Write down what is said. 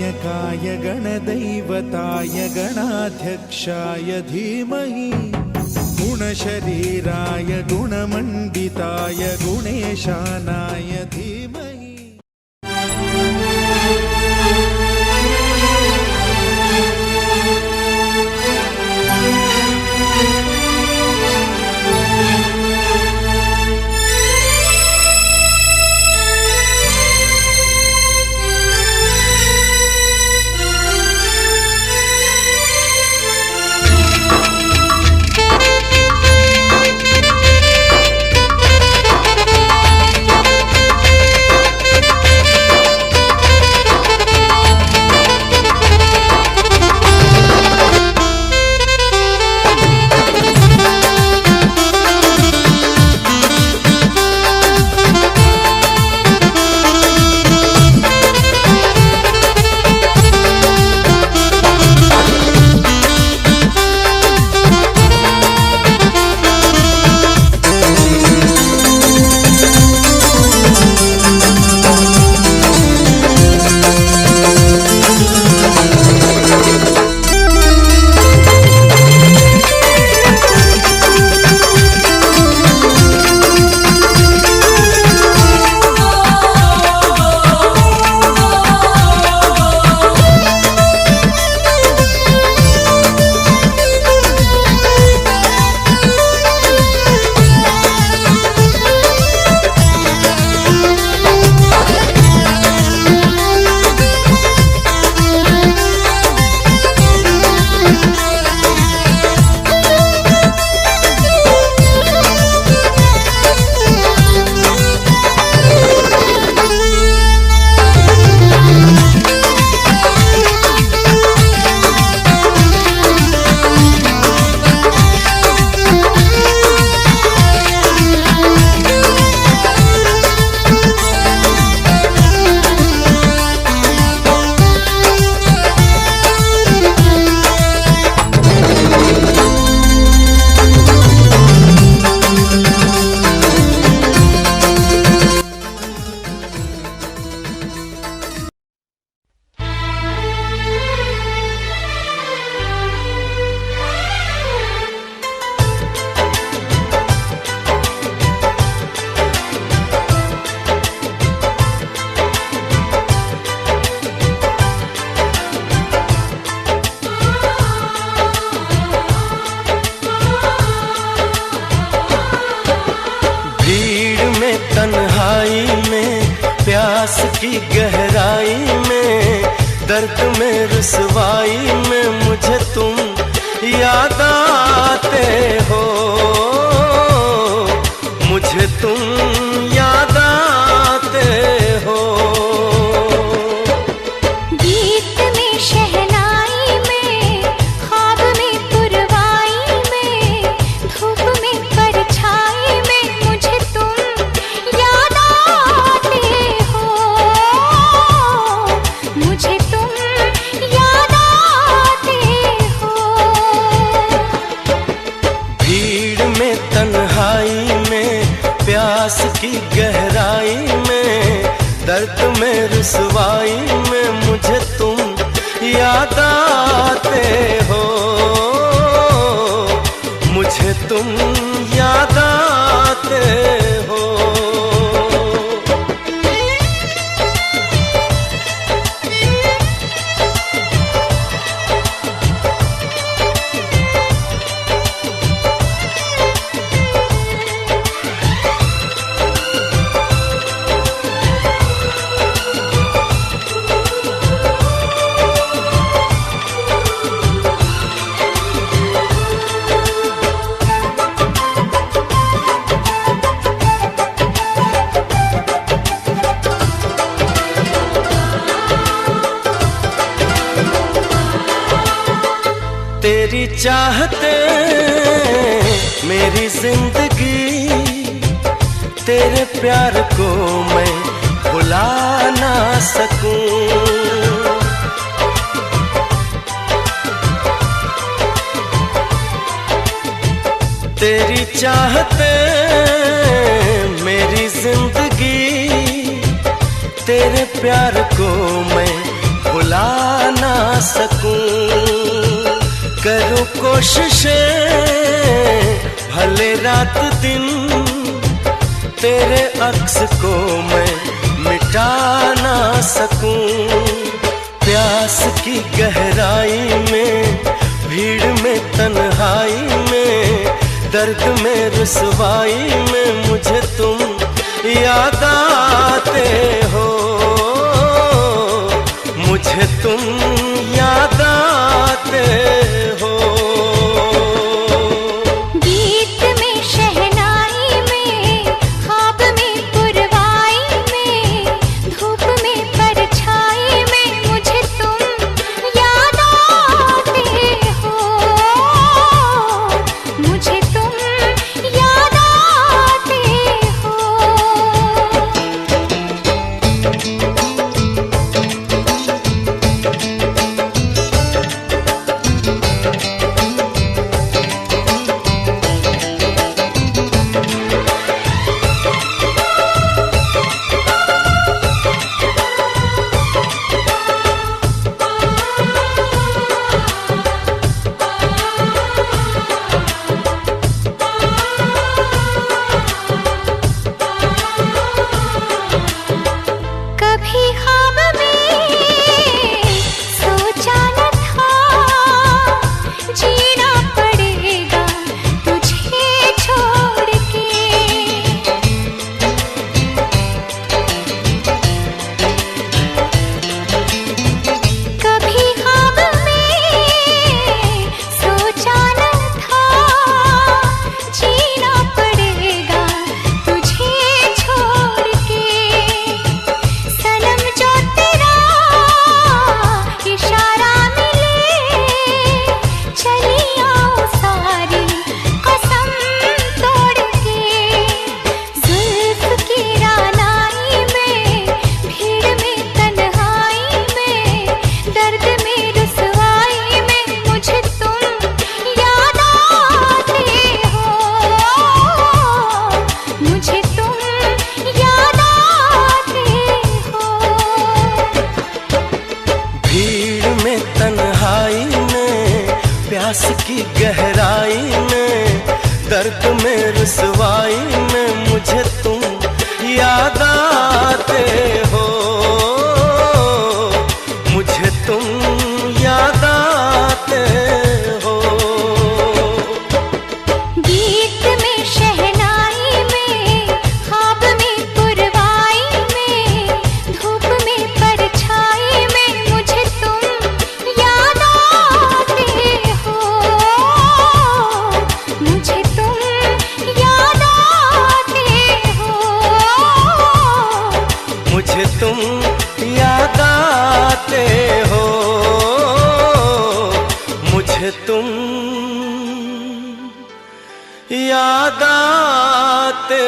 गणनायकाय गणदैवताय गणाध्यक्षाय धीमहि गुणशरीराय गुणमण्डिताय गुणेशानाय धीमहि। प्यास की गहराई में, दर्द में रुसवाई में मुझे तुम याद आते हो, मुझे तुम याद आते हो। गीत में शहनाई में, ख्वाब में पुरवाई में, धूप में परछाई में मुझे तुम याद आते हो, मुझे तुम याद आते हो। भीड़ में तन्हाई में, प्यास की गहराई में, दर्द में रुसवाई में मुझे तुम याद आते हो, मुझे तुम याद आते हो। तेरी चाहते मेरी जिंदगी, तेरे प्यार को मैं भुला ना सकूं। तेरी चाहते मेरी जिंदगी, तेरे प्यार को मैं भुला ना सकूं। करूं कोशिशें भले रात दिन, तेरे अक्स को मैं मिटा ना सकूं। प्यास की गहराई में, भीड़ में, तन्हाई में, दर्द में, रुसवाई में मुझे तुम याद आते हो, मुझे तुम याद आते हो। गीत में, शहनाई में, ख्वाब में, पुरवाई में, धूप में, परछाई में मुझे तुम याद आते हो, मुझे तुम याद आते हो। कभी ख्वाब में सोचा न था, जीना पड़ेगा तुझे छोड़ के। कभी ख्वाब में सोचा न था, जीना पड़ेगा तुझे छोड़ के। सनम जो तेरा इशारा मिले, चली आऊं सारी कसम तोड़ के। जुल्फ की रानाई में, भीड़ में, तन्हाई में, दर्द में, रुसवाई में मुझे तुम याद आते हो, मुझे तुम याद आते हो। भीड़ में, तन्हाई में, प्यास की गहराई में, दर्द में, रुसवाई में मुझे तुम याद आते हो, मुझे तुम याद आते हो। गीत में, शहनाई में, ख्वाब में, पुरवाई में, धूप में, परछाई में मुझे तुम याद आते हो, मुझे तुम याद आते हो, मुझे तुम याद आते हो, मुझे तुम याद आते